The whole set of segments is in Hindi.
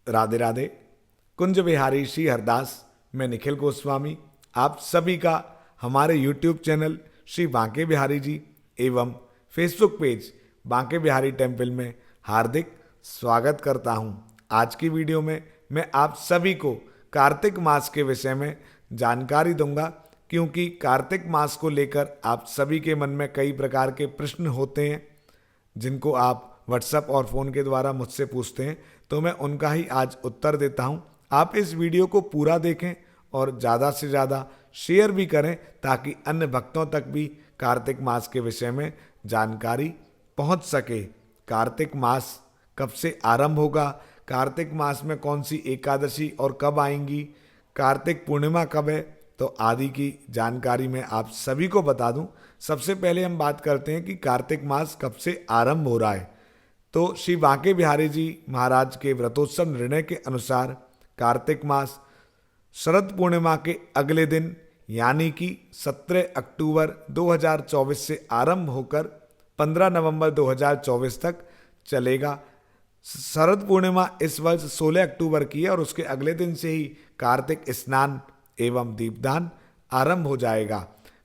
राधे राधे। कुंज बिहारी श्री हरदास, मैं निखिल गोस्वामी आप सभी का हमारे YouTube चैनल श्री बांके बिहारी जी एवं Facebook page Banke Bihari temple में हार्दिक स्वागत करता हूं। आज की वीडियो में मैं आप सभी को कार्तिक मास के विषय में जानकारी दूंगा, क्योंकि कार्तिक मास को लेकर आप सभी के मन में कई प्रकार के प्रश्न होते हैं जिनको आप व्हाट्सएप और फ़ोन के द्वारा मुझसे पूछते हैं, तो मैं उनका ही आज उत्तर देता हूं। आप इस वीडियो को पूरा देखें और ज़्यादा से ज़्यादा शेयर भी करें ताकि अन्य भक्तों तक भी कार्तिक मास के विषय में जानकारी पहुंच सके। कार्तिक मास कब से आरंभ होगा, कार्तिक मास में कौन सी एकादशी और कब आएंगी, कार्तिक पूर्णिमा कब है, तो आदि की जानकारी मैं आप सभी को बता दूं। सबसे पहले हम बात करते हैं कि कार्तिक मास कब से आरंभ हो रहा है। तो श्री बांके बिहारी जी महाराज के व्रतोत्सव निर्णय के अनुसार कार्तिक मास शरद पूर्णिमा के अगले दिन यानी कि 17 अक्टूबर 2024 से आरंभ होकर 15 नवंबर 2024 तक चलेगा। शरद पूर्णिमा इस वर्ष 16 अक्टूबर की है और उसके अगले दिन से ही कार्तिक स्नान एवं दीपदान आरंभ हो जाएगा।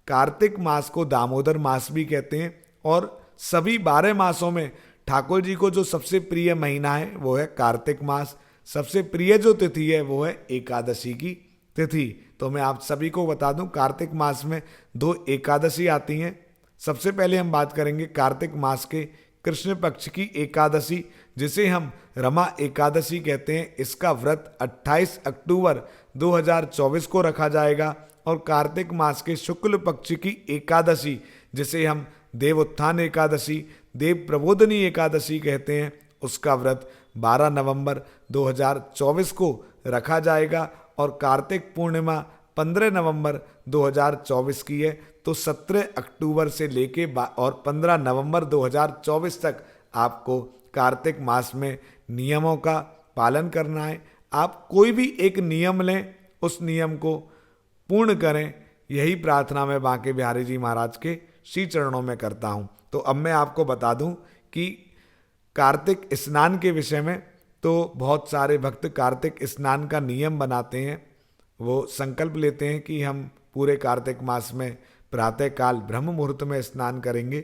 कार्तिक मास को दामोदर मास भी कहते हैं और सभी 12 मासों में ठाकुर जी को जो सबसे प्रिय महीना है वो है कार्तिक मास। सबसे प्रिय जो तिथि है वो है एकादशी की तिथि। तो मैं आप सभी को बता दूं, कार्तिक मास में 2 एकादशी आती हैं। सबसे पहले हम बात करेंगे कार्तिक मास के कृष्ण पक्ष की एकादशी, जिसे हम रमा एकादशी कहते हैं। इसका व्रत 28 अक्टूबर 2024 को रखा जाएगा। और कार्तिक मास के शुक्ल पक्ष की एकादशी, जिसे हम देव उत्थान एकादशी, देव प्रबोधनी एकादशी कहते हैं, उसका व्रत 12 नवंबर 2024 को रखा जाएगा। और कार्तिक पूर्णिमा 15 नवंबर 2024 की है। तो 17 अक्टूबर से लेके और 15 नवंबर 2024 तक आपको कार्तिक मास में नियमों का पालन करना है। आप कोई भी एक नियम लें, उस नियम को पूर्ण करें, यही प्रार्थना मैं बांके बिहारी जी महाराज के श्री चरणों में करता हूं। तो अब मैं आपको बता दूं कि कार्तिक स्नान के विषय में तो बहुत सारे भक्त कार्तिक स्नान का नियम बनाते हैं। वो संकल्प लेते हैं कि हम पूरे कार्तिक मास में प्रातःकाल ब्रह्म मुहूर्त में स्नान करेंगे।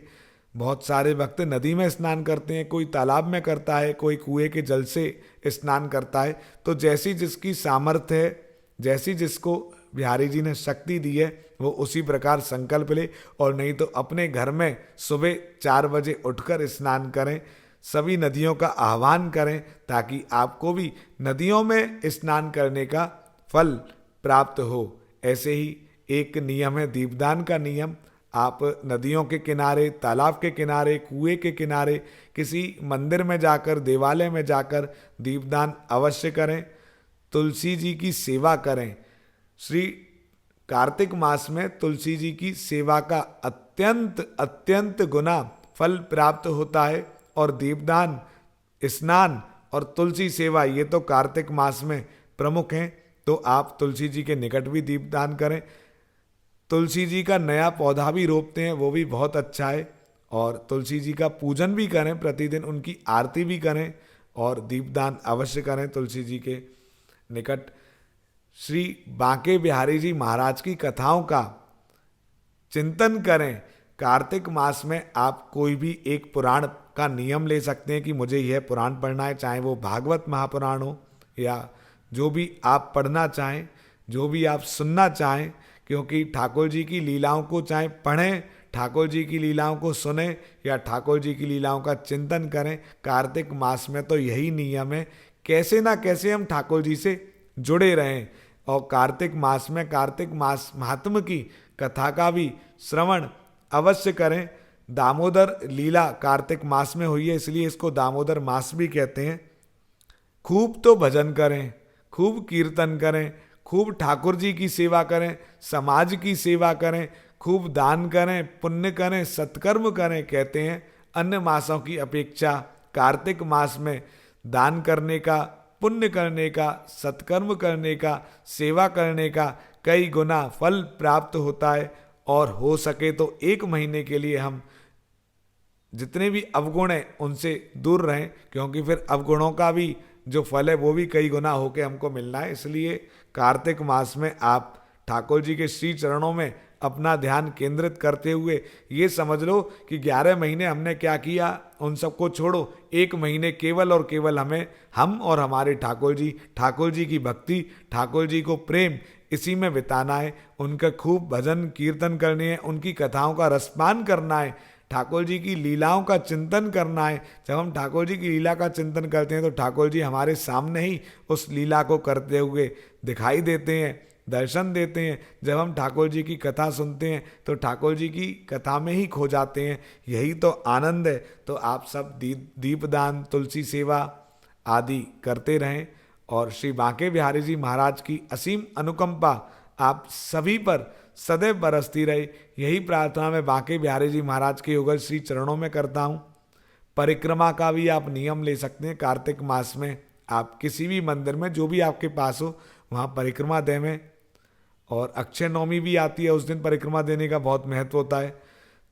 बहुत सारे भक्त नदी में स्नान करते हैं, कोई तालाब में करता है, कोई कुएं के जल से स्नान करता है। तो जैसी जिसकी सामर्थ्य है, जैसी जिसको बिहारी जी ने शक्ति दी है, वो उसी प्रकार संकल्प ले। और नहीं तो अपने घर में सुबह 4 बजे उठकर स्नान करें, सभी नदियों का आह्वान करें ताकि आपको भी नदियों में स्नान करने का फल प्राप्त हो। ऐसे ही एक नियम है दीपदान का नियम। आप नदियों के किनारे, तालाब के किनारे, कुएं के किनारे, किसी मंदिर में जाकर, देवालय में जाकर दीपदान अवश्य करें। तुलसी जी की सेवा करें। श्री कार्तिक मास में तुलसी जी की सेवा का अत्यंत अत्यंत गुना फल प्राप्त होता है। और दीपदान, स्नान और तुलसी सेवा, ये तो कार्तिक मास में प्रमुख हैं। तो आप तुलसी जी के निकट भी दीपदान करें। तुलसी जी का नया पौधा भी रोपते हैं, वो भी बहुत अच्छा है। और तुलसी जी का पूजन भी करें, प्रतिदिन उनकी आरती भी करें और दीपदान अवश्य करें तुलसी जी के निकट। श्री बांके बिहारी जी महाराज की कथाओं का चिंतन करें। कार्तिक मास में आप कोई भी एक पुराण का नियम ले सकते हैं कि मुझे यह पुराण पढ़ना है, चाहे वो भागवत महापुराण हो या जो भी आप पढ़ना चाहें, जो भी आप सुनना चाहें। क्योंकि ठाकुर जी की लीलाओं को चाहे पढ़ें, ठाकुर जी की लीलाओं को सुने या ठाकुर जी की लीलाओं का चिंतन करें, कार्तिक मास में तो यही नियम है। कैसे ना कैसे हम ठाकुर जी से जुड़े रहें। और कार्तिक मास में कार्तिक मास महात्म की कथा का भी श्रवण अवश्य करें। दामोदर लीला कार्तिक मास में हुई है, इसलिए इसको दामोदर मास भी कहते हैं। खूब तो भजन करें, खूब कीर्तन करें, खूब ठाकुर जी की सेवा करें, समाज की सेवा करें, खूब दान करें, पुण्य करें, सत्कर्म करें। कहते हैं अन्य मासों की अपेक्षा कार्तिक मास में दान करने का, पुण्य करने का, सत्कर्म करने का, सेवा करने का कई गुना फल प्राप्त होता है। और हो सके तो 1 महीने के लिए हम जितने भी अवगुण हैं उनसे दूर रहें, क्योंकि फिर अवगुणों का भी जो फल है वो भी कई गुना होके हमको मिलना है। इसलिए कार्तिक मास में आप ठाकुर जी के श्री चरणों में अपना ध्यान केंद्रित करते हुए ये समझ लो कि 11 महीने हमने क्या किया उन सबको छोड़ो, 1 महीने केवल और केवल हम और हमारे ठाकुर जी की भक्ति, ठाकुर जी को प्रेम, इसी में बिताना है। उनका खूब भजन कीर्तन करने हैं, उनकी कथाओं का रसपान करना है, ठाकुर जी की लीलाओं का चिंतन करना है। जब हम ठाकुर जी की लीला का चिंतन करते हैं तो ठाकुर जी हमारे सामने ही उस लीला को करते हुए दिखाई देते हैं, दर्शन देते हैं। जब हम ठाकुर जी की कथा सुनते हैं तो ठाकुर जी की कथा में ही खो जाते हैं। यही तो आनंद है। तो आप सब दीपदान, तुलसी सेवा आदि करते रहें और श्री बांके बिहारी जी महाराज की असीम अनुकंपा आप सभी पर सदैव बरसती रहे। यही प्रार्थना मैं बांके बिहारी जी महाराज के युगल श्री चरणों में करता हूँ। परिक्रमा का भी आप नियम ले सकते हैं। कार्तिक मास में आप किसी भी मंदिर में जो भी आपके पास हो वहाँ परिक्रमा दें। और अक्षय नवमी भी आती है, उस दिन परिक्रमा देने का बहुत महत्व होता है।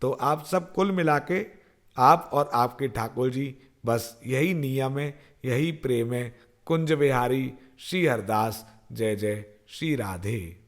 तो आप सब कुल मिला के आप और आपके ठाकुर जी, बस यही नियम है, यही प्रेम है। कुंज बिहारी श्री हरदास। जय जय श्री राधे।